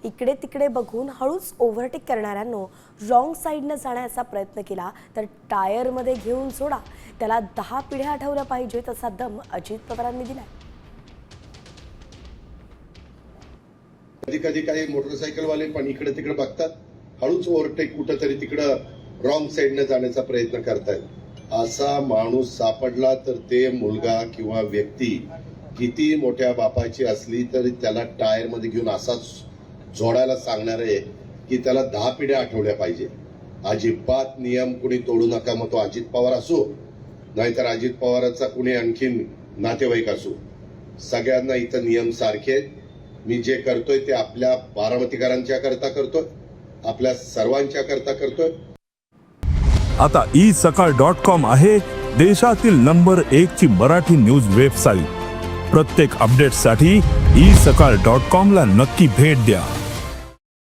इकडे तिकडे बघून हळूच ओव्हरटेक करणाऱ्यांनो रॉंग साईडनं जाण्याचा प्रयत्न केला तर टायरमध्ये घेऊन सोडा, त्याला 10 पिढ्या आठवल्या पाहिजेत असा दम अजित पवारांनी दिलाय. कधी कधी काही मोटरसायकलवाले पण इकडे तिकडे बघतात, हळूच ओव्हरटेक कुठंतरी तिकडं रॉंग साईडने जाण्याचा प्रयत्न करतायत. असा माणूस सापडला तर ते मुलगा किंवा व्यक्ती किती मोठ्या बापाची असली तरी त्याला टायर मध्ये घेऊन असाच जोडायला सांगणार आहे की त्याला 10 पिढ्या आठवल्या पाहिजे. अजिबात नियम कुणी तोडू नका, मग तो अजित पवार असो नाहीतर अजित पवाराचा कुणी आणखीन नातेवाईक असो, सगळ्यांना इथं नियम सारखे आहेत. मी जे करतोय ते आपल्या बारामतीकरांच्या करता करतोय, आपल्या सर्वांच्या करता करतोय. आता isakal.com आहे देशातील नंबर 1 ची मराठी न्यूज वेबसाईट. प्रत्येक अपडेटसाठी isakal.com ला नक्की भेट द्या.